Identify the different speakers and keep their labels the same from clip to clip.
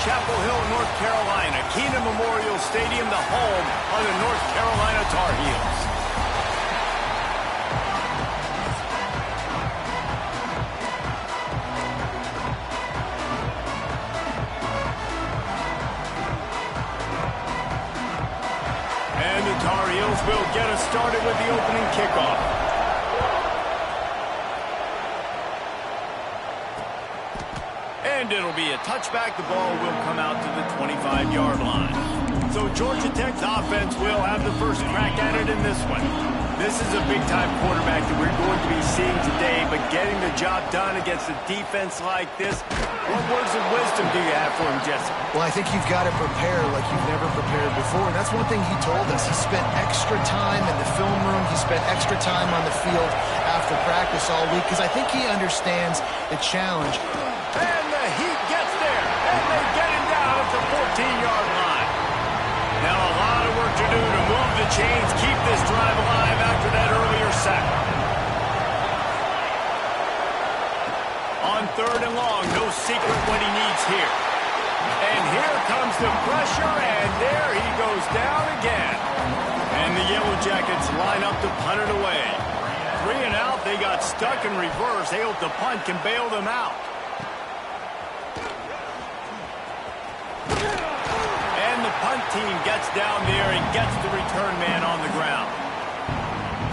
Speaker 1: Chapel Hill, North Carolina. Keenan Memorial Stadium, the home of the North Carolina Tar Heels. And the Tar Heels will get us started with the opening kickoff. And it'll be a touchback. The ball will come out to the 25-yard line. So Georgia Tech's offense will have the first crack at it in this one. This is a big-time quarterback that we're going to be seeing today, but getting the job done against a defense like this, what words of wisdom do you have for him, Jesse?
Speaker 2: Well, I think you've got to prepare like you've never prepared before. And that's one thing he told us. He spent extra time in the film room. He spent extra time on the field after practice all week because I think he understands the challenge.
Speaker 1: And the Heat gets there, and they get him down at the 14-yard line. Now a lot of work to do to move the chains, keep this drive alive after that earlier sack. On 3rd and long, no secret what he needs here. And here comes the pressure, and there he goes down again. And the Yellow Jackets line up to punt it away. 3 and out, they got stuck in reverse. They hope the punt can bail them out. And the punt team gets down there and gets the return man on the ground.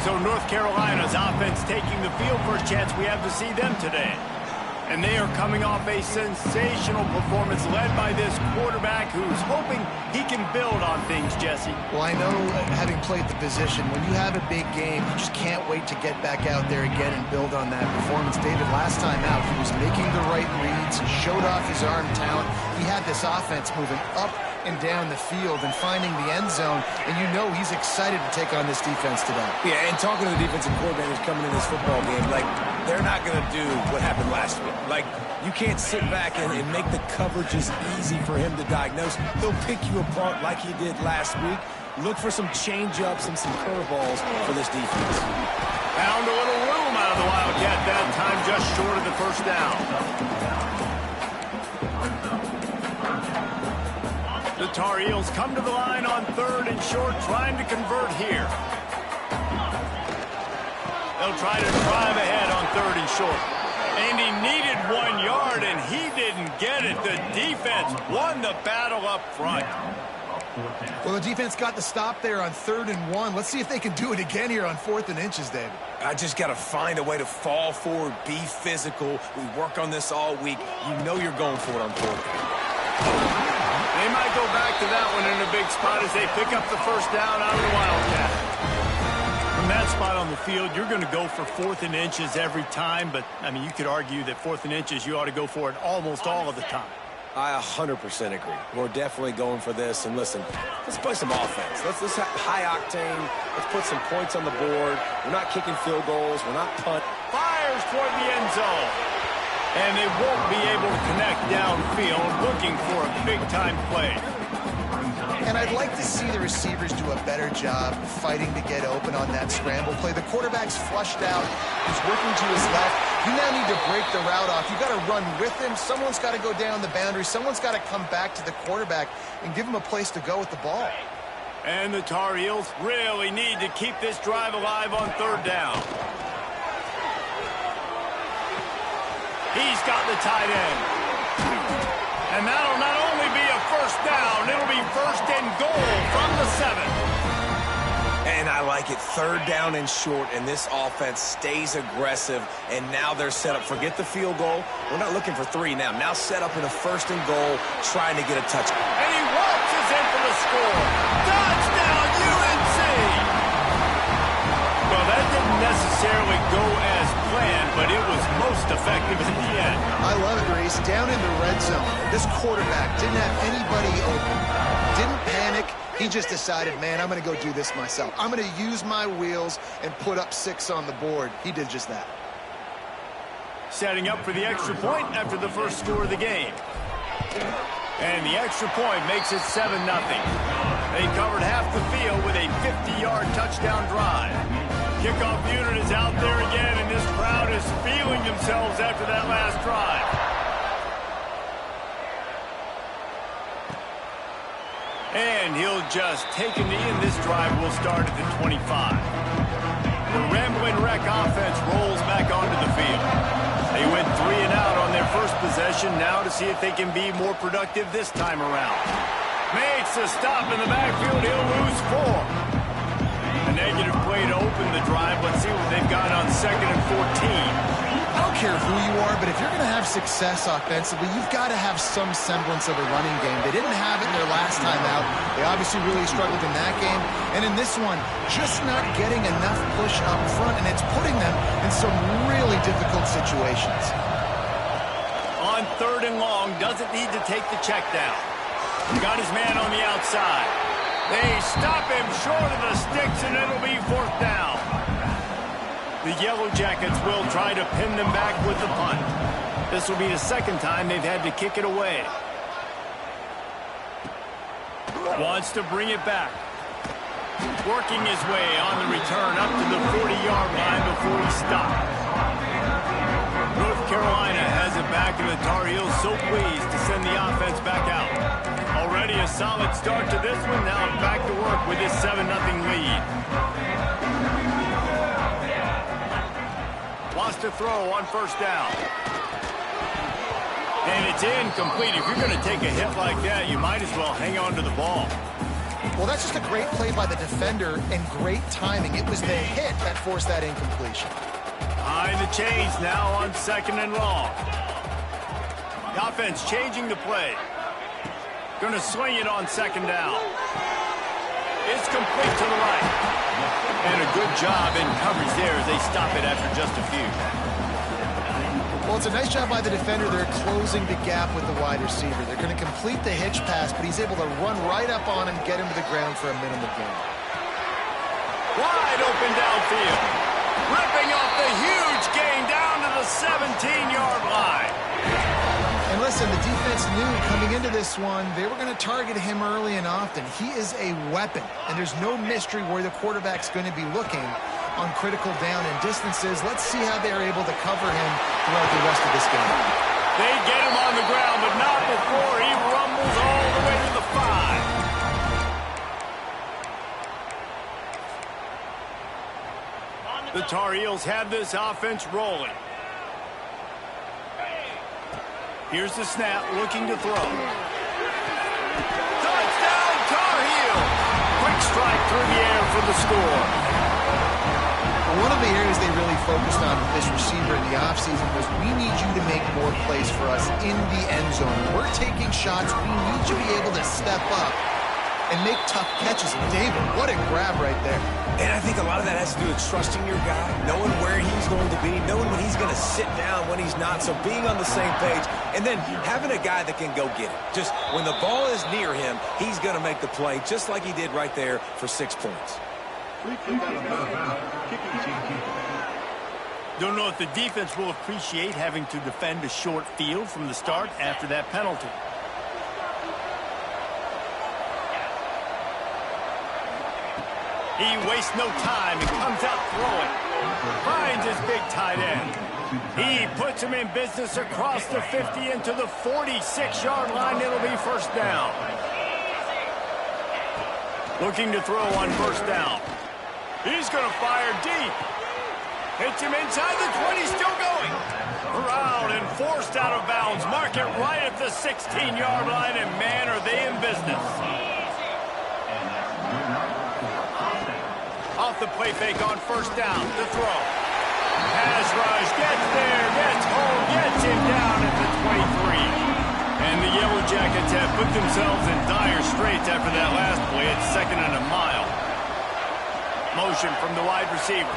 Speaker 1: So North Carolina's offense taking the field for a chance we have to see them today. And they are coming off a sensational performance led by this quarterback who's hoping he can build on things, Jesse.
Speaker 2: Well, I know, having played the position, when you have a big game, you just can't wait to get back out there again and build on that performance. David, last time out, he was making the right reads. He showed off his arm talent. He had this offense moving up and down the field and finding the end zone, and you know he's excited to take on this defense today.
Speaker 3: Yeah, and talking to the defensive coordinators coming in this football game, like, they're not going to do what happened last week. Like, you can't sit back and make the coverages easy for him to diagnose. He'll pick you apart like he did last week. Look for some change-ups and some curveballs for this defense.
Speaker 1: Found a little room out of the Wildcat that time, just short of the first down. The Tar Heels come to the line on 3rd and short, trying to convert here. They'll try to drive ahead on 3rd and short. And he needed 1 yard, and he didn't get it. The defense won the battle up front.
Speaker 2: Well, the defense got the stop there on 3rd and 1. Let's see if they can do it again here on 4th and inches, David.
Speaker 3: I just got to find a way to fall forward, be physical. We work on this all week. You know you're going for it on 4th.
Speaker 1: They might go back to that one in a big spot as they pick up the first down out of the Wildcat. From that spot on the field, you're going to go for 4th and inches every time, but, I mean, you could argue that 4th and inches, you ought to go for it almost all of the time.
Speaker 3: I 100% agree. We're definitely going for this. And listen, let's play some offense. Let's have high octane. Let's put some points on the board. We're not kicking field goals. We're not punt.
Speaker 1: Fires toward the end zone. And they won't be able to connect downfield, looking for a big-time play.
Speaker 2: And I'd like to see the receivers do a better job fighting to get open on that scramble play. The quarterback's flushed out. He's working to his left. You now need to break the route off. You've got to run with him. Someone's got to go down the boundary. Someone's got to come back to the quarterback and give him a place to go with the ball.
Speaker 1: And the Tar Heels really need to keep this drive alive on 3rd down. He's got the tight end. And that'll not only be a first down, it'll be 1st and goal from the 7.
Speaker 3: And I like it. 3rd down and short, and this offense stays aggressive. And now they're set up. Forget the field goal. We're not looking for 3 now. Now set up in a 1st and goal, trying to get a touchdown.
Speaker 1: And he waltzes in for the score. Touchdown, UNC! Well, that didn't necessarily go as planned, but it was most effective in the end.
Speaker 2: I love it, Reese. Down in the red zone, this quarterback didn't have anybody open. Didn't panic. He just decided, man, I'm going to go do this myself. I'm going to use my wheels and put up 6 on the board. He did just that.
Speaker 1: Setting up for the extra point after the first score of the game. And the extra point makes it 7-0. They covered half the field with a 50-yard touchdown drive. Kickoff unit is out there again, and this crowd is feeling themselves after that last drive. And he'll just take a knee, and this drive will start at the 25. The Rambling Wreck offense rolls back onto the field. They went 3 and out on their first possession, now to see if they can be more productive this time around. Makes a stop in the backfield, he'll lose 4. A negative play to open the drive. Let's see what they've got on 2nd and 14.
Speaker 2: I don't care who you are, but if you're going to have success offensively, you've got to have some semblance of a running game. They didn't have it their last time out. They obviously really struggled in that game. And in this one, just not getting enough push up front, and it's putting them in some really difficult situations.
Speaker 1: On 3rd and long, doesn't need to take the check down. Got his man on the outside. They stop him short of the sticks, and it'll be 4th down. The Yellow Jackets will try to pin them back with the punt. This will be the 2nd time they've had to kick it away. Wants to bring it back. Working his way on the return up to the 40-yard line before he stopped. North Carolina has it back, and the Tar Heels so pleased to send the offense back out. Already a solid start to this one. Now back to work with this 7-0 lead. Wants to throw on 1st down. And it's incomplete. If you're going to take a hit like that, you might as well hang on to the ball.
Speaker 2: Well, that's just a great play by the defender and great timing. It was the hit that forced that incompletion.
Speaker 1: Behind the chains now on 2nd and long. The offense changing the play. Going to swing it on 2nd down. It's complete to the right. And a good job in coverage there as they stop it after just a few.
Speaker 2: Well, it's a nice job by the defender. They're closing the gap with the wide receiver. They're going to complete the hitch pass, but he's able to run right up on him, get him to the ground for a minimal gain.
Speaker 1: Wide open downfield. Ripping off the huge gain down to the 17-yard line.
Speaker 2: And listen, the defense knew coming into this one, they were going to target him early and often. He is a weapon, and there's no mystery where the quarterback's going to be looking on critical down and distances. Let's see how they're able to cover him throughout the rest of this game.
Speaker 1: They get him on the ground, but not before he rumbles all the way to the 5. The Tar Heels have this offense rolling. Here's the snap, looking to throw. Touchdown, Tar Heel! Quick strike through the air for the score.
Speaker 2: One of the areas they really focused on with this receiver in the offseason was we need you to make more plays for us in the end zone. When we're taking shots, we need you to be able to step up and make tough catches. And David, what a grab right there.
Speaker 3: And I think a lot of that has to do with trusting your guy, knowing where he's going to be, knowing when he's going to sit down, when he's not, so being on the same page, and then having a guy that can go get it. Just when the ball is near him, he's going to make the play, just like he did right there for 6 points.
Speaker 1: Don't know if the defense will appreciate having to defend a short field from the start after that penalty. He wastes no time and comes out throwing. Finds his big tight end. He puts him in business across the 50 into the 46-yard line. It'll be 1st down. Looking to throw on 1st down. He's going to fire deep. Hits him inside the 20, still going. Around and forced out of bounds. Mark it right at the 16-yard line, and man, are they in business. Off the play fake on 1st down. The throw. Pass rush. Gets there. Gets home. Gets him down at the 23. And the Yellow Jackets have put themselves in dire straits after that last play. It's 2nd and a mile. Motion from the wide receiver.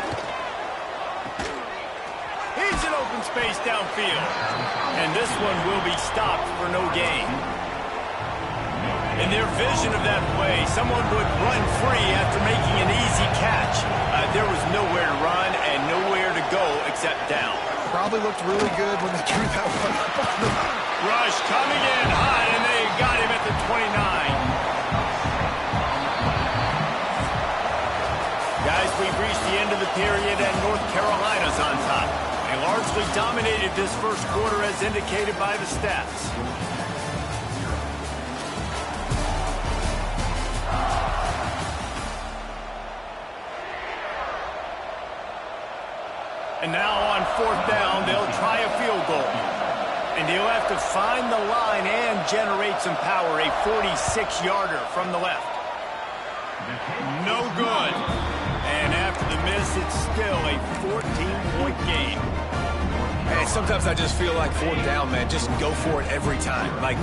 Speaker 1: He's in open space downfield. And this one will be stopped for no gain. In their vision of that play, someone would run free after making an easy catch. There was nowhere to run and nowhere to go except down.
Speaker 2: Probably looked really good when they drew that one up.
Speaker 1: Rush coming in high, and they got him at the 29. Guys, we've reached the end of the period, and North Carolina's on top. They largely dominated this first quarter as indicated by the stats. And now on 4th down, they'll try a field goal. And he'll have to find the line and generate some power. A 46-yarder from the left. No good. And after the miss, it's still a 14-point game.
Speaker 3: Man, sometimes I just feel like 4th down, man, just go for it every time. Like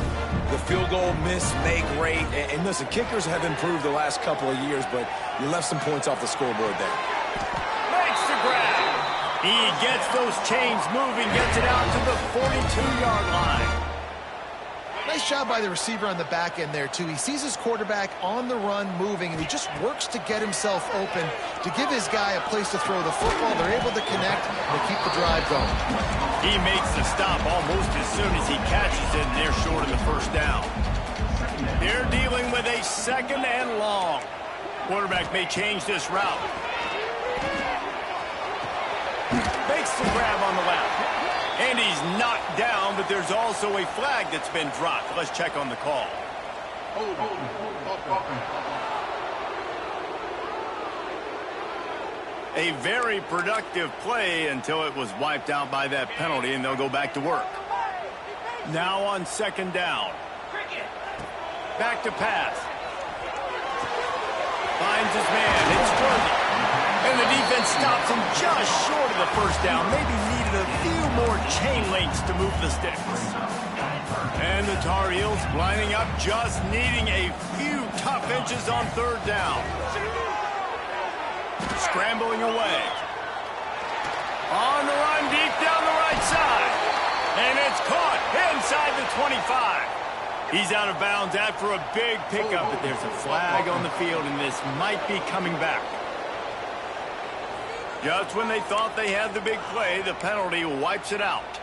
Speaker 3: the field goal miss, make rate. And listen, kickers have improved the last couple of years, but you left some points off the scoreboard there.
Speaker 1: Makes the grab. He gets those chains moving, gets it out to the 42-yard line.
Speaker 2: Nice job by the receiver on the back end there, too. He sees his quarterback on the run moving, and he just works to get himself open to give his guy a place to throw the football. They're able to connect and keep the drive going.
Speaker 1: He makes the stop almost as soon as he catches it, and they're short of the 1st down. They're dealing with a 2nd and long. Quarterback may change this route. Makes the grab on the left. And he's knocked down, but there's also a flag that's been dropped. Let's check on the call. A very productive play until it was wiped out by that penalty, and they'll go back to work. Now on 2nd down. Back to pass. Finds his man. It's Worthy. And the defense stops him just short of the 1st down. Maybe needed a few more chain links to move the sticks. And the Tar Heels lining up, just needing a few tough inches on 3rd down. Scrambling away. On the run, deep down the right side. And it's caught inside the 25. He's out of bounds after a big pickup, but there's a flag on the field, and this might be coming back. Just when they thought they had the big play, the penalty wipes it out.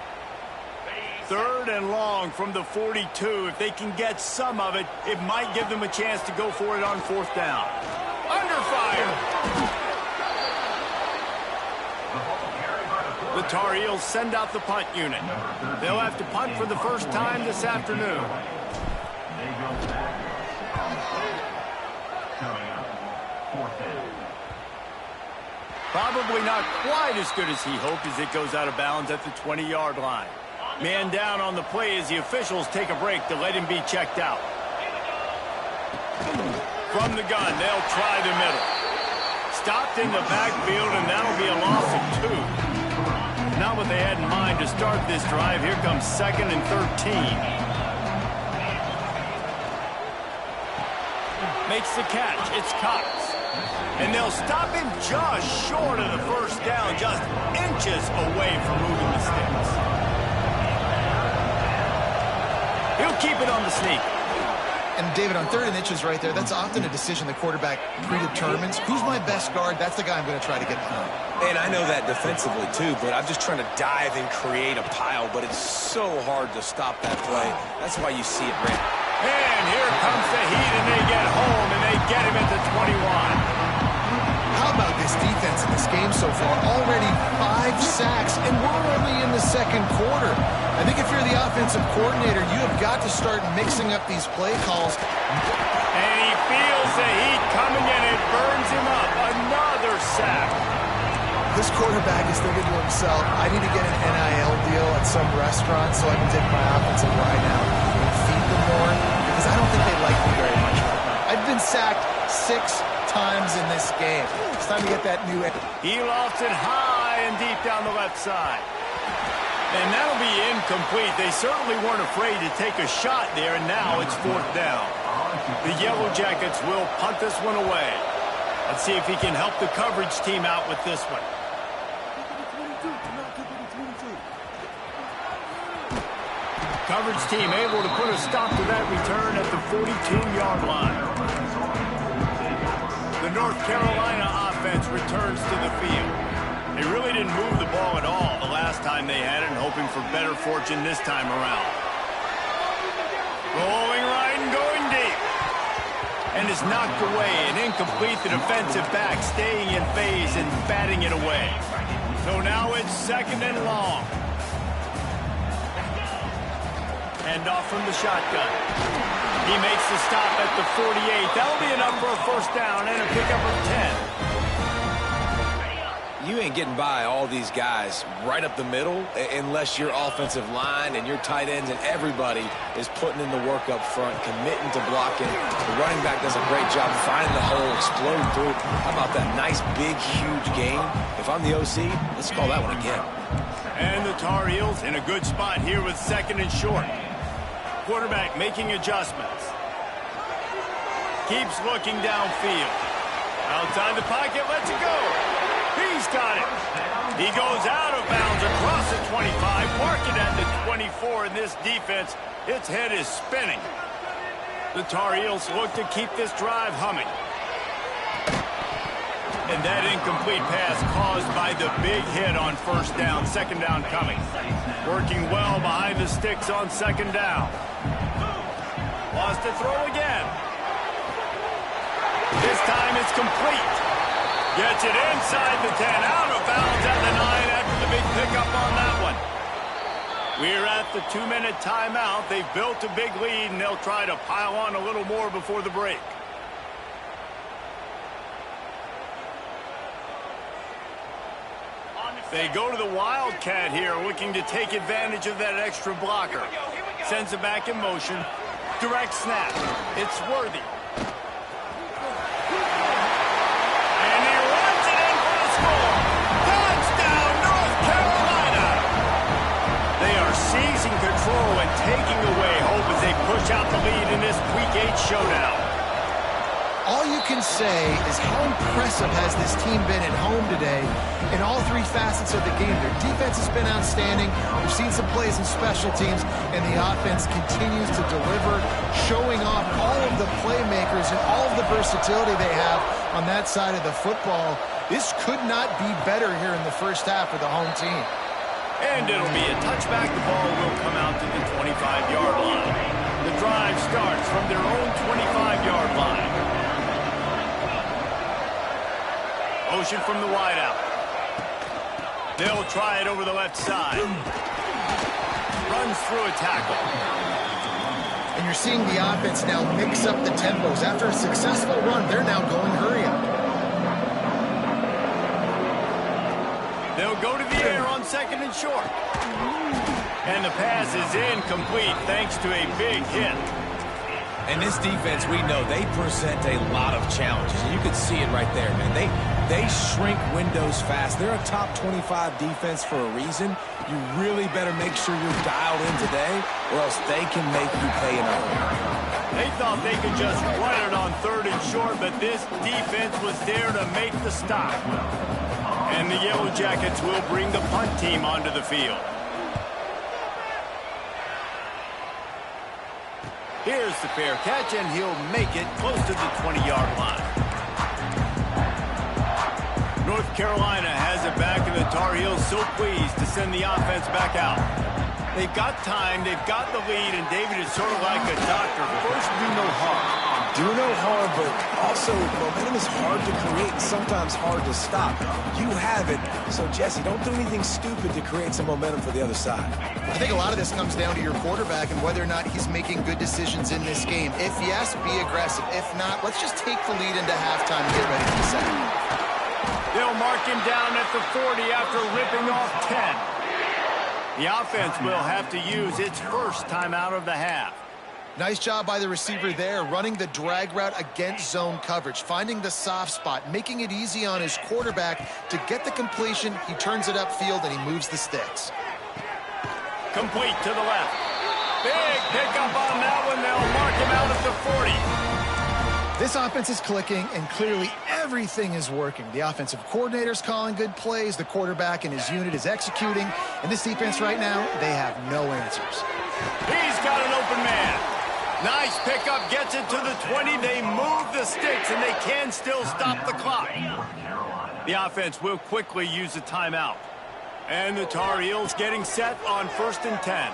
Speaker 1: 3rd and long from the 42. If they can get some of it, it might give them a chance to go for it on 4th down. Under fire. The Tar Heels send out the punt unit. They'll have to punt for the first time this afternoon. Probably not quite as good as he hoped as it goes out of bounds at the 20-yard line. Man down on the play as the officials take a break to let him be checked out. From the gun, they'll try the middle. Stopped in the backfield, and that'll be a loss of 2. Not what they had in mind to start this drive. Here comes 2nd and 13. Makes the catch. It's Cox. And they'll stop him just short of the 1st down, just inches away from moving the sticks. He'll keep it on the sneak.
Speaker 2: And David, on 3rd and inches right there, that's often a decision the quarterback predetermines. Who's my best guard? That's the guy I'm going to try to get behind.
Speaker 3: And I know that defensively, too, but I'm just trying to dive and create a pile, but it's so hard to stop that play. That's why you see it, Brent.
Speaker 1: And here comes the heat, and they get home, and they get him at the 21.
Speaker 2: How about this defense in this game so far? Already 5 sacks, and we're only in the 2nd quarter. I think if you're the offensive coordinator, you have got to start mixing up these play calls.
Speaker 1: And he feels the heat coming, and it burns him up. Another sack.
Speaker 2: This quarterback is thinking to himself, I need to get an NIL deal at some restaurant so I can take my offensive line out and feed them more, because I don't think they like me very much right now. I've been sacked 6 times in this game. It's time to get that new...
Speaker 1: He lost it high and deep down the left side. And that'll be incomplete. They certainly weren't afraid to take a shot there, and now it's 4th down. The Yellow Jackets will punt this one away. Let's see if he can help the coverage team out with this one. Coverage team able to put a stop to that return at the 42-yard line. The North Carolina offense returns to the field. They really didn't move the ball at all the last time they had it, and hoping for better fortune this time around. Rolling right and going deep. And is knocked away and incomplete. The defensive back staying in phase and batting it away. So now it's 2nd and long. Hand off from the shotgun. He makes the stop at the 48. That'll be enough for a 1st down and a pickup of 10.
Speaker 3: You ain't getting by all these guys right up the middle unless your offensive line and your tight ends and everybody is putting in the work up front, committing to blocking. The running back does a great job finding the hole, exploding through. How about that nice, big, huge gain? If I'm the OC, let's call that one again.
Speaker 1: And the Tar Heels in a good spot here with 2nd and short. Quarterback making adjustments. Keeps looking downfield. Outside the pocket, lets it go. He's got it. He goes out of bounds across the 25, marking at the 24, and this defense, its head is spinning. The Tar Heels look to keep this drive humming. And that incomplete pass caused by the big hit on 1st down, 2nd down coming. Working well behind the sticks on 2nd down. Lost to throw again. This time it's complete. Gets it inside the 10, out of bounds at the 9 after the big pickup on that one. We're at the 2-minute timeout. They've built a big lead, and they'll try to pile on a little more before the break. They go to the Wildcat here, looking to take advantage of that extra blocker. Sends it back in motion. Direct snap. It's Worthy. Seizing control and taking away hope as they push out the lead in this Week 8 showdown.
Speaker 2: All you can say is how impressive has this team been at home today in all 3 facets of the game. Their defense has been outstanding. We've seen some plays in special teams, and the offense continues to deliver, showing off all of the playmakers and all of the versatility they have on that side of the football. This could not be better here in the first half for the home team.
Speaker 1: And it'll be a touchback. The ball will come out to the 25-yard line. The drive starts from their own 25-yard line. Motion from the wideout. They'll try it over the left side. Runs through a tackle.
Speaker 2: And you're seeing the offense now mix up the tempos. After a successful run, they're now going hurry up.
Speaker 1: They'll go to the air on 2nd and short. And the pass is incomplete thanks to a big hit.
Speaker 3: And this defense, we know, they present a lot of challenges. And you can see it right there, man. They shrink windows fast. They're a top 25 defense for a reason. You really better make sure you're dialed in today, or else they can make you pay another.
Speaker 1: They thought they could just run it on 3rd and short, but this defense was there to make the stop. And the Yellow Jackets will bring the punt team onto the field. Here's the fair catch, and he'll make it close to the 20-yard line. North Carolina has it back, and the Tar Heels so pleased to send the offense back out. They've got time, they've got the lead, and David is sort of like a doctor. First, do no harm.
Speaker 3: Do no harm, but also momentum is hard to create and sometimes hard to stop. You have it, so Jesse, don't do anything stupid to create some momentum for the other side.
Speaker 2: I think a lot of this comes down to your quarterback and whether or not he's making good decisions in this game. If yes, be aggressive. If not, let's just take the lead into halftime and get ready for the second.
Speaker 1: They'll mark him down at the 40 after ripping off 10. The offense will have to use its first timeout of the half.
Speaker 2: Nice job by the receiver there, running the drag route against zone coverage, finding the soft spot, making it easy on his quarterback to get the completion. He turns it upfield, and he moves the sticks.
Speaker 1: Complete to the left. Big pickup on that one. They'll mark him out at the 40.
Speaker 2: This offense is clicking, and clearly everything is working. The offensive coordinator's calling good plays. The quarterback and his unit is executing. And this defense right now, they have no answers.
Speaker 1: He's got an open man. Nice pickup, gets it to the 20. They move the sticks, and they can still stop the clock. The offense will quickly use a timeout. And the Tar Heels getting set on 1st and 10.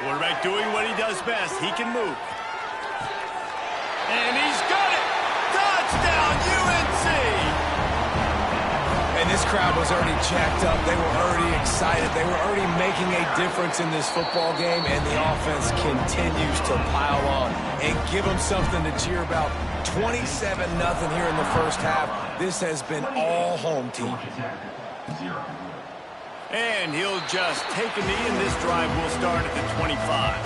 Speaker 1: Quarterback doing what he does best. He can move. And he's got it! Touchdown, UNC!
Speaker 3: And this crowd was already jacked up. They were already excited. They were already making a difference in this football game, and the offense continues to pile on and give them something to cheer about. 27-0 here in the first half. This has been all home team.
Speaker 1: And he'll just take a knee, and this drive will start at the 25.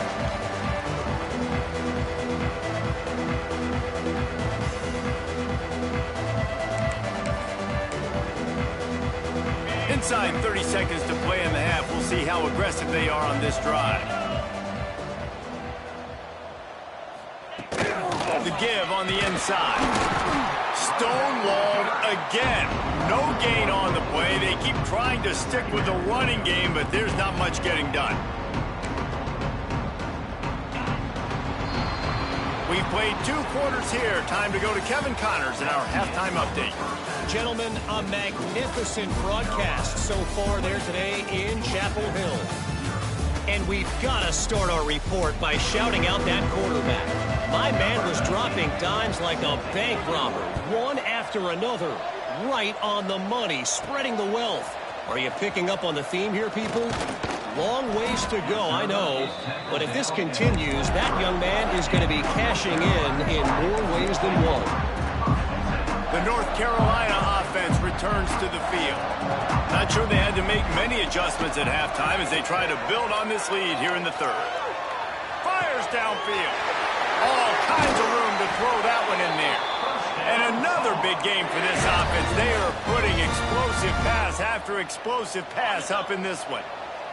Speaker 1: Inside 30 seconds to play in the half. We'll see how aggressive they are on this drive. The give on the inside. Stonewalled again. No gain on the play. They keep trying to stick with the running game, but there's not much getting done. We've played 2 quarters here. Time to go to Kevin Connors in our halftime update.
Speaker 4: Gentlemen, a magnificent broadcast so far there today in Chapel Hill. And we've got to start our report by shouting out that quarterback. My man was dropping dimes like a bank robber, one after another, right on the money, spreading the wealth. Are you picking up on the theme here, people? Long ways to go, I know. But if this continues, that young man is going to be cashing in more ways than one.
Speaker 1: The North Carolina offense returns to the field. Not sure they had to make many adjustments at halftime as they try to build on this lead here in the third. Fires downfield. All kinds of room to throw that one in there. And another big game for this offense. They are putting explosive pass after explosive pass up in this one.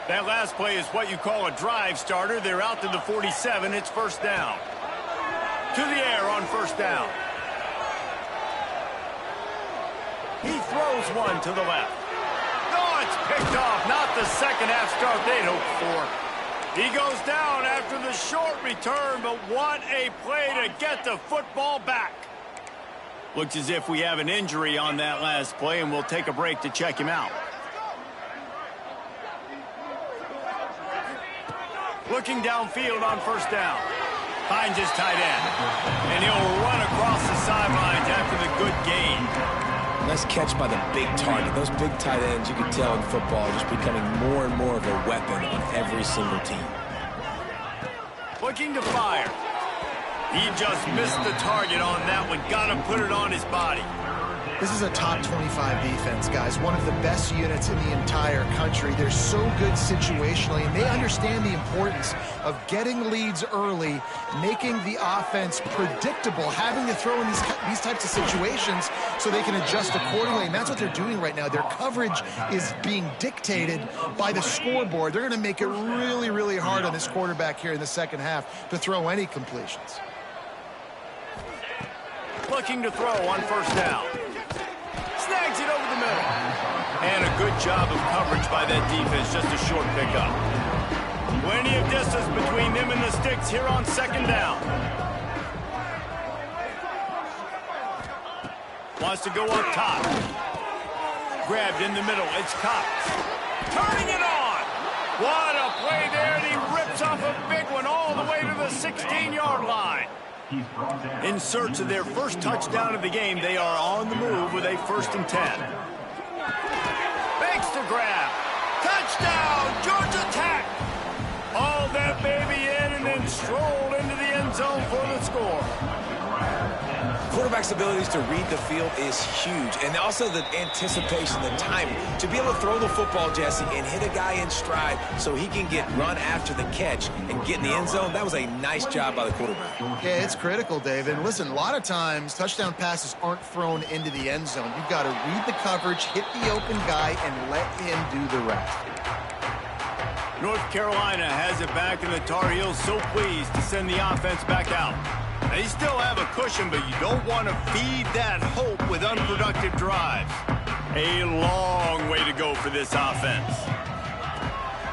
Speaker 1: That last play is what you call a drive starter. They're out to the 47. It's first down. To the air on first down. He throws one to the left. No, it's picked off. Not the second half start they'd hoped for. He goes down after the short return, but what a play to get the football back. Looks as if we have an injury on that last play, and we'll take a break to check him out. Looking downfield on first down. Finds his tight end. And he'll run across the sidelines after the good gain.
Speaker 3: Nice catch by the big target. Those big tight ends, you can tell in football, are just becoming more and more of a weapon on every single team.
Speaker 1: Looking to fire. He just missed the target on that one. Got to put it on his body.
Speaker 2: This is a top 25 defense, guys. One of the best units in the entire country. They're so good situationally, and they understand the importance of getting leads early, making the offense predictable, having to throw in these types of situations so they can adjust accordingly. And that's what they're doing right now. Their coverage is being dictated by the scoreboard. They're going to make it really, really hard on this quarterback here in the second half to throw any completions.
Speaker 1: Looking to throw on first down. Snags it over the middle. And a good job of coverage by that defense. Just a short pickup. Plenty of distance between them and the sticks here on second down. Wants to go up top. Grabbed in the middle. It's Cox. Turning it on. What a play there. And he rips off a big one all the way to the 16-yard line. In search of their first touchdown of the game, they are on the move with a 1st and 10. Fakes to grab. Touchdown, Georgia Tech. All that baby in and then strolled into the end zone for the score.
Speaker 3: Quarterback's abilities to read the field is huge, and also the anticipation, the timing. To be able to throw the football, Jesse, and hit a guy in stride so he can get run after the catch and get in the end zone, that was a nice job by the quarterback.
Speaker 2: Yeah, it's critical, David. Listen, a lot of times touchdown passes aren't thrown into the end zone. You've got to read the coverage, hit the open guy, and let him do the rest.
Speaker 1: North Carolina has it back, and the Tar Heels so pleased to send the offense back out. They still have a cushion, but you don't want to feed that hope with unproductive drives. A long way to go for this offense.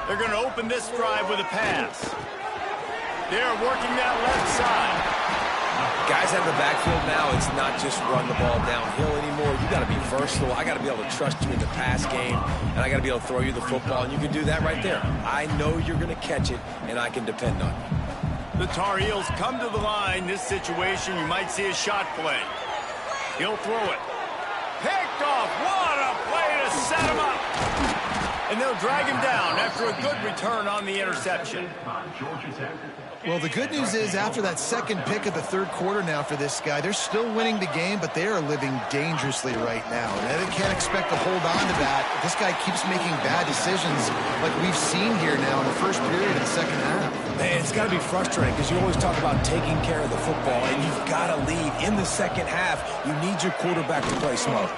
Speaker 1: They're going to open this drive with a pass. They're working that left side.
Speaker 3: Guys out of the backfield now, it's not just run the ball downhill anymore. You got to be versatile. I got to be able to trust you in the pass game, and I got to be able to throw you the football, and you can do that right there. I know you're going to catch it, and I can depend on you.
Speaker 1: The Tar Heels come to the line. This situation, you might see a shot play. He'll throw it. Picked off. What a play to set him up. And they'll drag him down after a good return on the interception.
Speaker 2: Well, the good news is after that second pick of the third quarter now for this guy, they're still winning the game, but they are living dangerously right now. And they can't expect to hold on to that. This guy keeps making bad decisions like we've seen here now in the first period of the second half.
Speaker 3: Man, it's got to be frustrating because you always talk about taking care of the football, and you've got to lead. In the second half, you need your quarterback to play smart.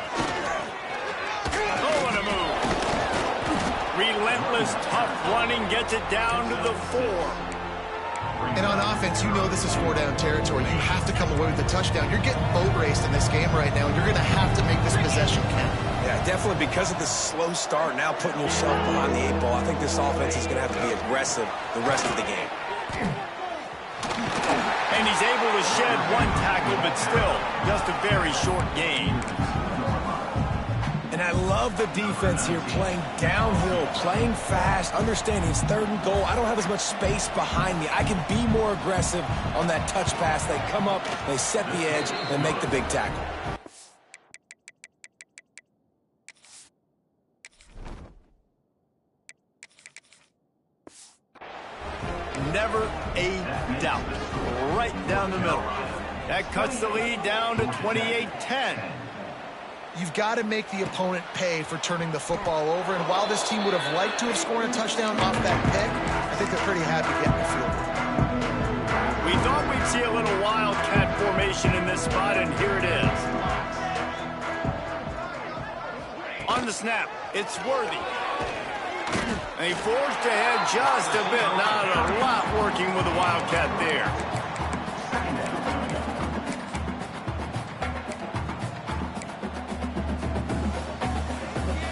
Speaker 1: Oh, and a move. Relentless, tough running gets it down to the 4.
Speaker 2: And on offense, you know this is 4-down territory. You have to come away with a touchdown. You're getting boat raced in this game right now, and you're going to have to make this possession count.
Speaker 3: Yeah, definitely because of the slow start, now putting yourself behind the 8 ball. I think this offense is going to have to be aggressive the rest of the game.
Speaker 1: And he's able to shed one tackle, but still just a very short gain.
Speaker 3: And I love the defense here, playing downhill, playing fast, understanding it's 3rd and goal. I don't have as much space behind me. I can be more aggressive on that touch pass. They come up, they set the edge, and make the big tackle.
Speaker 1: Never a doubt. Right down the middle. That cuts the lead down to 28-10.
Speaker 2: You've got to make the opponent pay for turning the football over. And while this team would have liked to have scored a touchdown off that pick, I think they're pretty happy getting the field goal.
Speaker 1: We thought we'd see a little wildcat formation in this spot, and here it is. On the snap, it's Worthy. And he forged ahead just a bit. Not a lot working with the wildcat there.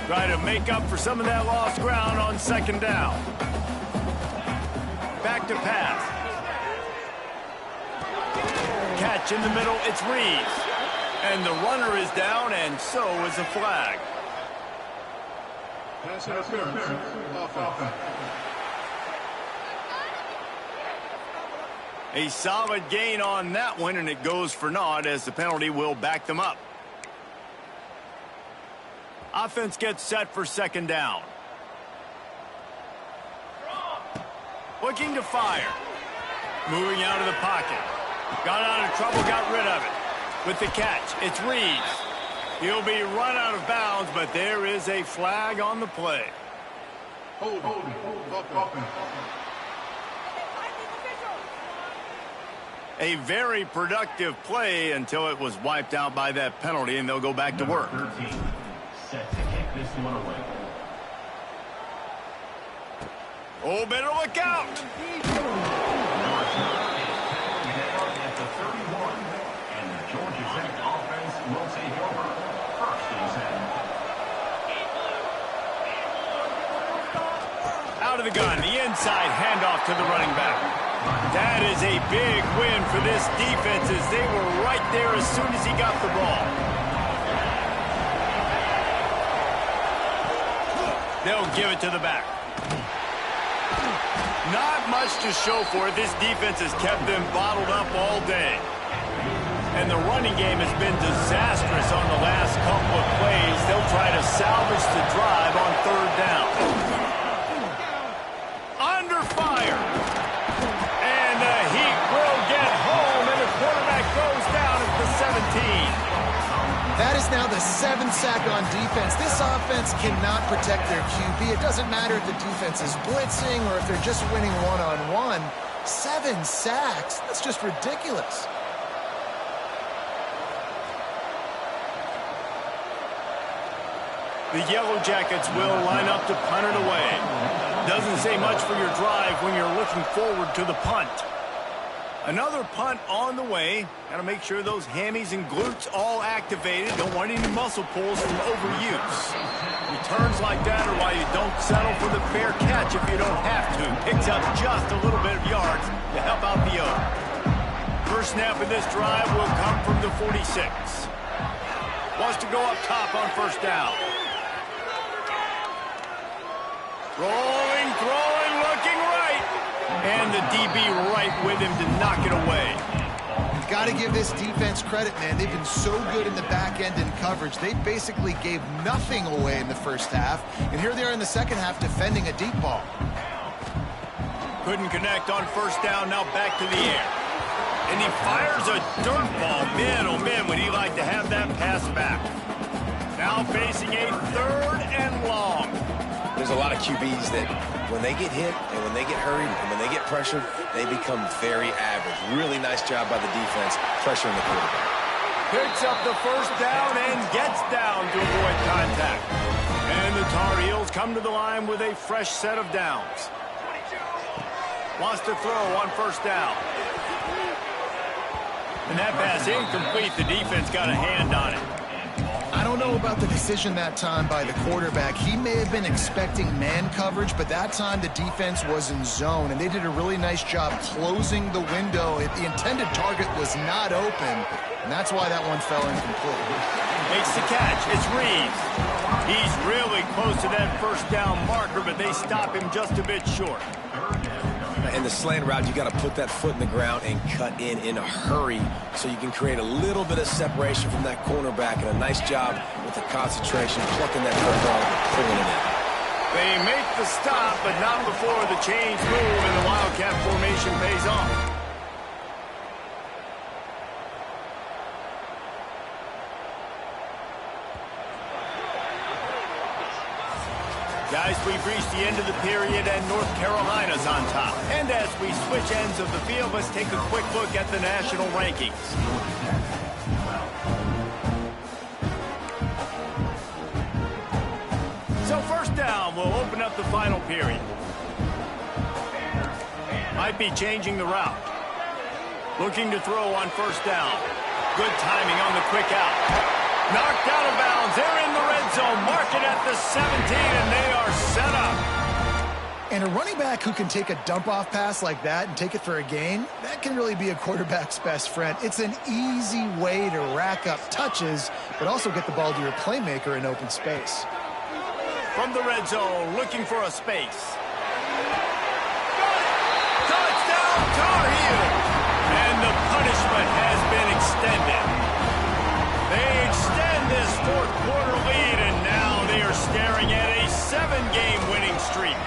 Speaker 1: Try to make up for some of that lost ground on 2nd down. Back to pass. Catch in the middle, it's Reeves. And the runner is down, and so is a flag. A solid gain on that one, and it goes for naught as the penalty will back them up. Offense gets set for 2nd down. Looking to fire. Moving out of the pocket. Got out of trouble, got rid of it. With the catch, it's Reeves. He'll be run out of bounds, but there is a flag on the play. A very productive play until it was wiped out by that penalty, and they'll go back to work.
Speaker 5: Set to kick this one away.
Speaker 1: Oh, better look out!
Speaker 5: At the 31, and the Georgia Tech offense will take over. 1st and 10.
Speaker 1: Out of the gun, the inside handoff to the running back. That is a big win for this defense as they were right there as soon as he got the ball. They'll give it to the back. Not much to show for it. This defense has kept them bottled up all day. And the running game has been disastrous on the last couple of plays. They'll try to salvage the drive on 3rd down. Under fire. And the Heat will get home, and the quarterback goes down at the 17.
Speaker 2: That is now the 7th sack on defense. This offense cannot protect their QB. It doesn't matter if the defense is blitzing or if they're just winning one-on-one. 7 sacks? That's just ridiculous.
Speaker 1: The Yellow Jackets will line up to punt it away. Doesn't say much for your drive when you're looking forward to the punt. Another punt on the way. Got to make sure those hammies and glutes all activated. Don't want any muscle pulls from overuse. Returns like that are why you don't settle for the fair catch if you don't have to. Picks up just a little bit of yards to help out the O. First snap of this drive will come from the 46. Wants to go up top on 1st down. Rolling, throwing, looking right. And the DB right with him to knock it away.
Speaker 2: got to give this defense credit, man. They've been so good in the back end in coverage. They basically gave nothing away in the first half, and here they are in the second half defending a deep ball.
Speaker 1: Couldn't connect on first down, now back to the air. And he fires a dirt ball. Man, oh man, would he like to have that pass back. Now facing a 3rd and long.
Speaker 3: There's a lot of QBs that when they get hit and when they get hurried and when they get pressured, they become very average. Really nice job by the defense pressuring the quarterback.
Speaker 1: Picks up the first down and gets down to avoid contact. And the Tar Heels come to the line with a fresh set of downs. Wants to throw on first down. And that pass incomplete. The defense got a hand on it.
Speaker 2: I don't know about the decision that time by the quarterback. He may have been expecting man coverage, but that time the defense was in zone, and they did a really nice job closing the window. The intended target was not open, and that's why that one fell incomplete.
Speaker 1: Makes the catch. It's Reeves. He's really close to that first down marker, but they stop him just a bit short.
Speaker 3: In the slant route, you got to put that foot in the ground and cut in a hurry so you can create a little bit of separation from that cornerback, and a nice job with the concentration, plucking that football and pulling it in.
Speaker 1: They make the stop, but not before the change move, and the Wildcat formation pays off. Guys, we've reached the end of the period, and North Carolina's on top. And as we switch ends of the field, let's take a quick look at the national rankings. So first down, we'll open up the final period. Might be changing the route. Looking to throw on first down. Good timing on the quick out. Knocked out of bounds. They're in the red zone. Mark it at the 17, and they are set up.
Speaker 2: And a running back who can take a dump-off pass like that and take it for a gain, that can really be a quarterback's best friend. It's an easy way to rack up touches, but also get the ball to your playmaker in open space.
Speaker 1: From the red zone, looking for a space. Touchdown, Tar Heels! And the punishment has been extended. They extend this fourth-quarter lead, and now they are staring at a 7-game winning streak.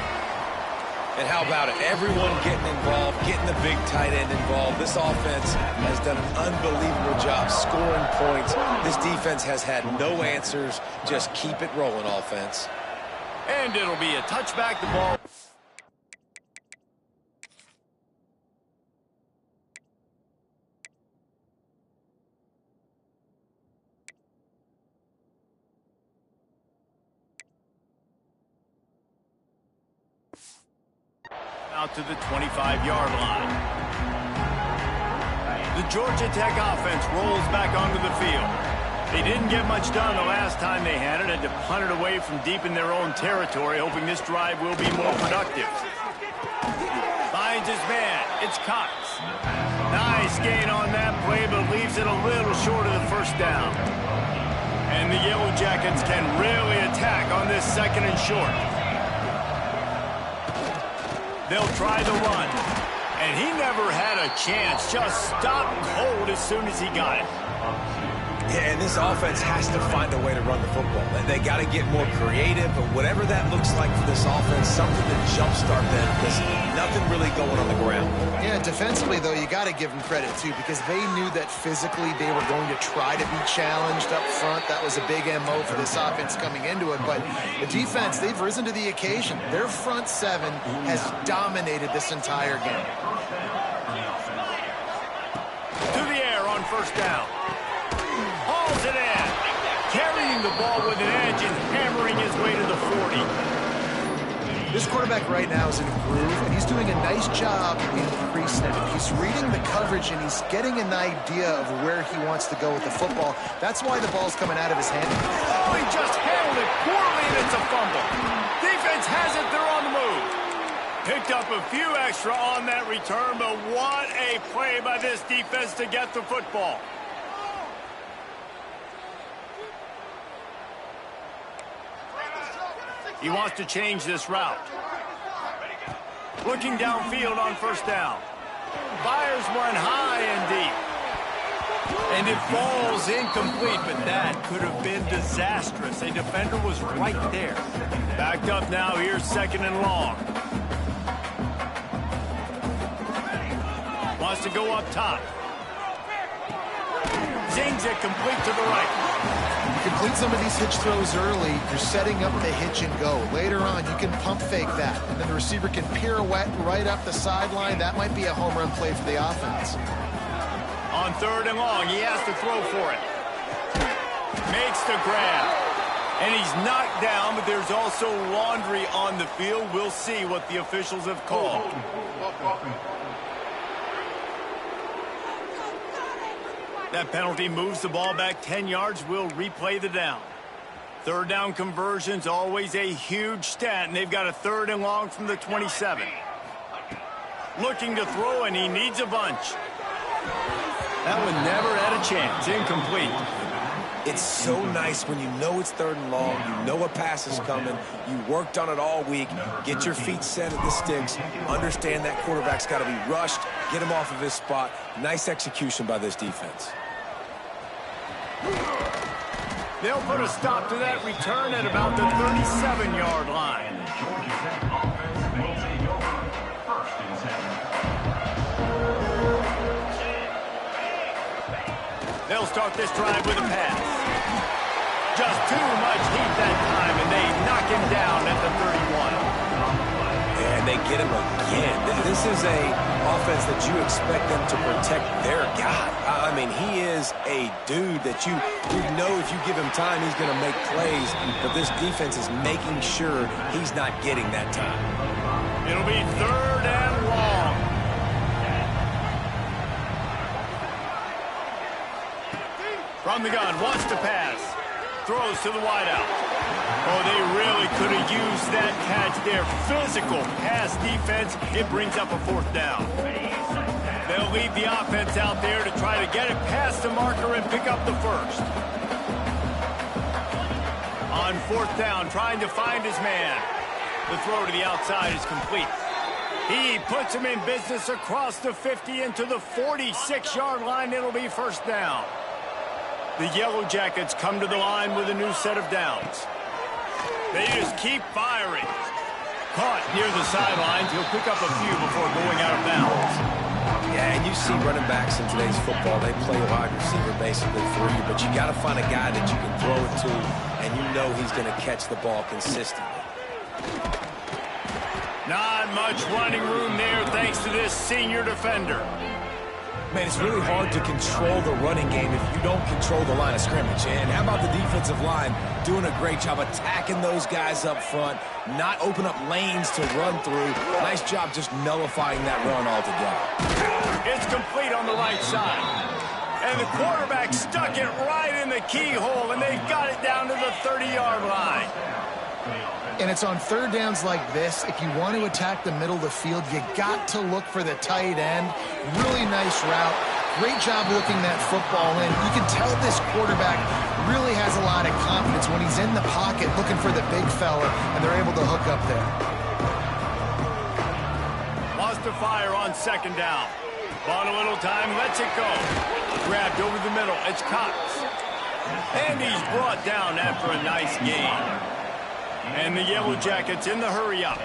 Speaker 3: And how about it? Everyone getting involved, getting the big tight end involved. This offense has done an unbelievable job scoring points. This defense has had no answers. Just keep it rolling, offense.
Speaker 1: And it'll be a touchback. The ball. Out to the 25-yard line. The Georgia Tech offense rolls back onto the field. They didn't get much done the last time they had it, and to punt it away from deep in their own territory, hoping this drive will be more productive. Finds his man. It's Cox. Nice gain on that play, but leaves it a little short of the first down. And the Yellow Jackets can really attack on this 2nd and short. They'll try the run. And he never had a chance. Just stopped cold as soon as he got it.
Speaker 3: Yeah, and this offense has to find a way to run the football. They got to get more creative, but whatever that looks like for this offense, something to jumpstart them, because nothing really going on the ground.
Speaker 2: Yeah, defensively, though, you got to give them credit, too, because they knew that physically they were going to try to be challenged up front. That was a big MO for this offense coming into it, but the defense, they've risen to the occasion. Their front 7 has dominated this entire game.
Speaker 1: To the air on first down. Hauls it in. Carrying the ball with an edge and hammering his way to the 40.
Speaker 2: This quarterback right now is in a groove, and he's doing a nice job in pre-snap. He's reading the coverage, and he's getting an idea of where he wants to go with the football. That's why the ball's coming out of his hand.
Speaker 1: Oh, he just handled it poorly, and it's a fumble. Defense has it. They're on the move. Picked up a few extra on that return, but what a play by this defense to get the football. He wants to change this route. Looking downfield on first down. Fires one high and deep. And it falls incomplete, but that could have been disastrous. A defender was right there. Backed up now, here's 2nd and long. Wants to go up top. Zings it complete to the right.
Speaker 2: You complete some of these hitch throws early, you're setting up the hitch and go. Later on, you can pump fake that, and then the receiver can pirouette right up the sideline. That might be a home run play for the offense.
Speaker 1: On 3rd and long, he has to throw for it. Makes the grab. And he's knocked down, but there's also laundry on the field. We'll see what the officials have called. That penalty moves the ball back 10 yards. We'll replay the down. 3rd down conversion's always a huge stat, and they've got a 3rd and long from the 27. Looking to throw, and he needs a bunch. That one never had a chance. Incomplete.
Speaker 3: It's so nice when you know it's 3rd and long, you know a pass is coming, you worked on it all week, get your feet set at the sticks, understand that quarterback's got to be rushed, get him off of his spot. Nice execution by this defense.
Speaker 1: They'll put a stop to that return at about the 37-yard line.
Speaker 5: And the Georgia Tech offense will take over 1st and 7.
Speaker 1: They'll start this drive with a pass. Just too much heat that time, and they knock him down at the 31.
Speaker 3: And they get him again. This is a offense that you expect them to protect their guy. I mean, he is a dude that you know if you give him time, he's going to make plays. But this defense is making sure he's not getting that time.
Speaker 1: It'll be 3rd and long. From the gun, wants to pass. Throws to the wideout. Oh, they really could have used that catch there. Physical pass defense. It brings up a 4th down. They'll leave the offense out there to try to get it past the marker and pick up the 1st. On 4th down, trying to find his man. The throw to the outside is complete. He puts him in business across the 50 into the 46-yard line. It'll be 1st down. The Yellow Jackets come to the line with a new set of downs. They just keep firing. Caught near the sidelines. He'll pick up a few before going out of bounds.
Speaker 3: Yeah, and you see running backs in today's football, they play a wide receiver basically for you, but you got to find a guy that you can throw it to, and you know he's going to catch the ball consistently.
Speaker 1: Not much running room there thanks to this senior defender.
Speaker 3: Man, it's really hard to control the running game if you don't control the line of scrimmage. And how about the defensive line doing a great job attacking those guys up front, not open up lanes to run through. Nice job just nullifying that run altogether.
Speaker 1: It's complete on the right side. And the quarterback stuck it right in the keyhole, and they've got it down to the 30-yard line.
Speaker 2: And it's on 3rd downs like this. If you want to attack the middle of the field, you got to look for the tight end. Really nice route. Great job looking that football in. You can tell this quarterback really has a lot of confidence when he's in the pocket looking for the big fella, and they're able to hook up there.
Speaker 1: Wants to fire on 2nd down. Bought a little time, lets it go. Grabbed over the middle. It's Cox. And he's brought down after a nice gain. And the Yellow Jackets in the hurry-up.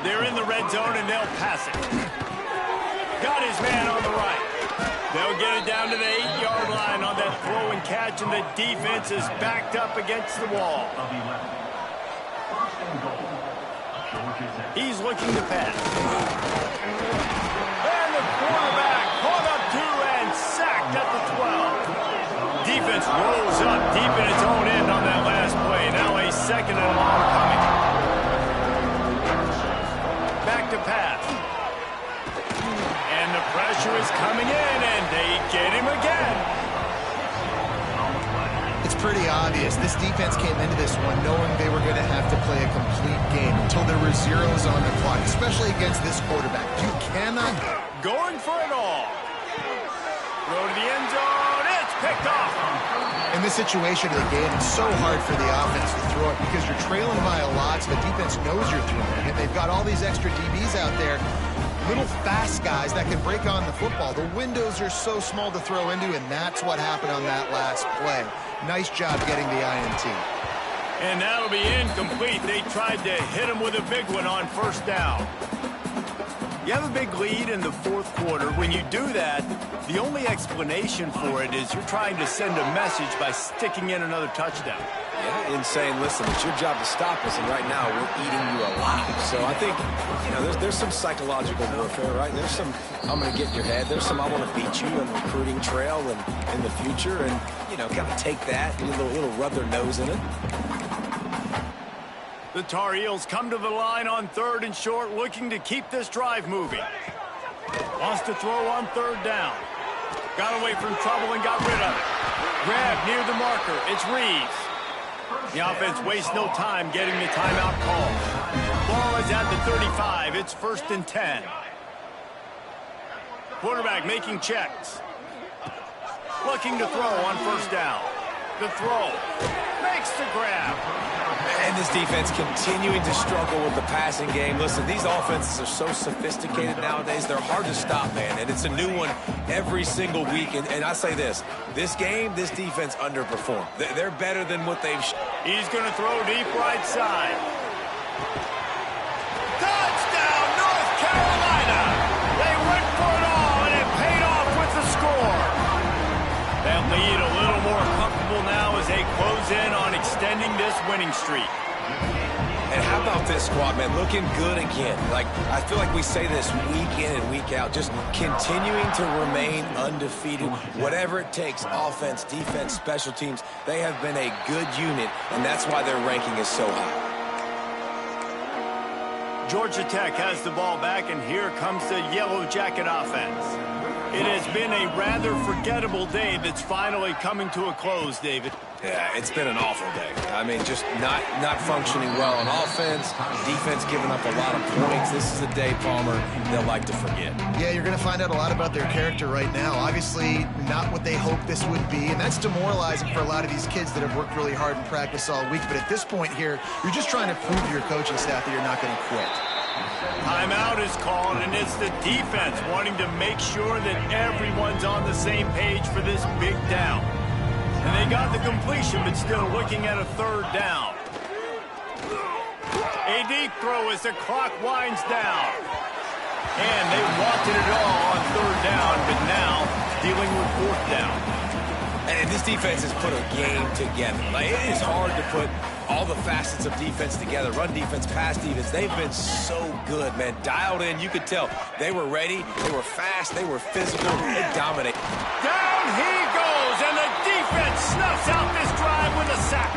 Speaker 1: They're in the red zone, and they'll pass it. Got his man on the right. They'll get it down to the 8-yard line on that throw and catch, and the defense is backed up against the wall. He's looking to pass. And the quarterback caught up to and sacked at the 12. Defense rolls up deep in its own end on that last play. Now a 2nd and long coming. Back to pass. And the pressure is coming in, and they get him again.
Speaker 2: It's pretty obvious. This defense came into this one knowing they were going to have to play a complete game until there were zeros on the clock, especially against this quarterback. You cannot...
Speaker 1: Going for it all. Throw to the end zone. It's picked off.
Speaker 2: In this situation of the game, it's so hard for the offense to throw it because you're trailing by a lot, so the defense knows you're throwing it. They've got all these extra DBs out there. little fast guys that can break on the football. The windows are so small to throw into, and that's what happened on that last play. Nice job getting the INT.
Speaker 1: And that'll be incomplete. They tried to hit him with a big one on first down. You have a big lead in the fourth quarter. When you do that, the only explanation for it is you're trying to send a message by sticking in another touchdown.
Speaker 3: Yeah, and saying, listen, it's your job to stop us, and right now we're eating you alive. So I think, you know, there's some psychological warfare, right? There's some, I'm going to get in your head. There's some, I want to beat you on the recruiting trail and in the future, and, you know, kind of take that, get a little rub their nose in it.
Speaker 1: The Tar Heels come to the line on 3rd and short, looking to keep this drive moving. Wants to throw on 3rd down. Got away from trouble and got rid of it. Grab near the marker. It's Reeves. The offense wastes no time getting the timeout call. Ball is at the 35. It's 1st and 10. Quarterback making checks. Looking to throw on 1st down. The throw. Makes the grab.
Speaker 3: And this defense continuing to struggle with the passing game. Listen, these offenses are so sophisticated nowadays. They're hard to stop, man. And it's a new one every single week. And I say this game, this defense underperformed. They're better than what they've shown.
Speaker 1: He's going to throw deep right side. Touchdown, North Carolina! They went for it all, and it paid off with the score. That lead a little more comfortable now as they close in on extending this winning streak.
Speaker 3: And how about this squad, man? Looking good again. Like, I feel like we say this week in and week out, just continuing to remain undefeated. Whatever it takes, offense, defense, special teams, they have been a good unit, and that's why their ranking is so high.
Speaker 1: Georgia Tech has the ball back, and here comes the Yellow Jacket offense. It has been a rather forgettable day that's finally coming to a close, David.
Speaker 3: Yeah, it's been an awful day. I mean, just not functioning well on offense, defense giving up a lot of points. This is a day, Palmer, they'll like to forget.
Speaker 2: Yeah, you're going to find out a lot about their character right now. Obviously, not what they hoped this would be, and that's demoralizing for a lot of these kids that have worked really hard in practice all week. But at this point here, you're just trying to prove to your coaching staff that you're not going to quit.
Speaker 1: Timeout is called, and it's the defense wanting to make sure that everyone's on the same page for this big down. And they got the completion, but still looking at a 3rd down. A deep throw as the clock winds down. And they wanted it all on 3rd down, but now dealing with 4th down.
Speaker 3: And this defense has put a game together. Like, it is hard to put all the facets of defense together. Run defense, pass defense. They've been so good, man. Dialed in. You could tell they were ready. They were fast. They were physical. They dominate.
Speaker 1: Down he goes, and the defense snuffs out this drive with a sack.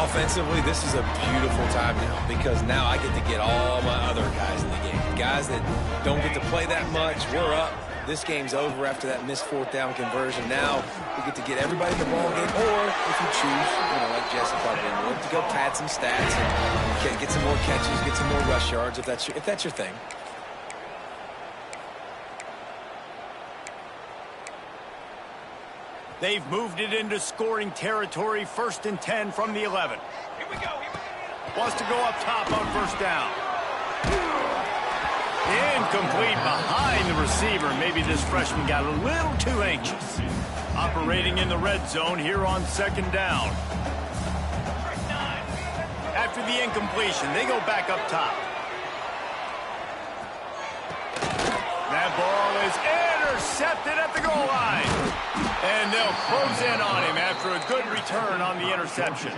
Speaker 3: Offensively, this is a beautiful time now because now I get to get all my other guys in the game. Guys that don't get to play that much. We're up. This game's over after that missed 4th down conversion. Now we get to get everybody in the ball game, or if you choose, you know, like Jesse probably would, to go pad some stats and get some more catches, get some more rush yards if that's your thing.
Speaker 1: They've moved it into scoring territory, 1st and 10 from the 11. Here we go. Wants to go up top on 1st down. Incomplete behind the receiver. Maybe this freshman got a little too anxious. Operating in the red zone here on 2nd down. After the incompletion, they go back up top. That ball is intercepted at the goal line. And they'll close in on him after a good return on the interception.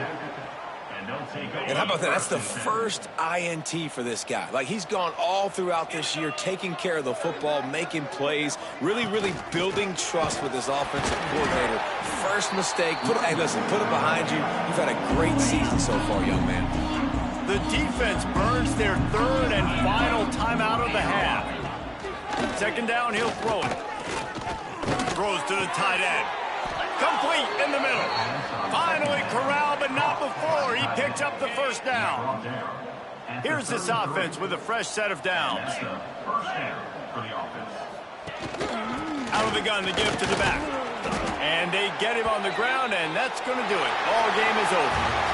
Speaker 3: And how about that? That's the first INT for this guy. Like, he's gone all throughout this year, taking care of the football, making plays, really building trust with his offensive coordinator. First mistake. Hey, listen, put it behind you. You've had a great season so far, young man.
Speaker 1: The defense burns their 3rd and final timeout of the half. 2nd down, he'll throw it. Throws to the tight end. Complete in the middle. Finally corralled, but not before he picked up the 1st down. Here's this offense with a fresh set of downs. Out of the gun to give to the back. And they get him on the ground, and that's going to do it. Ball game is over.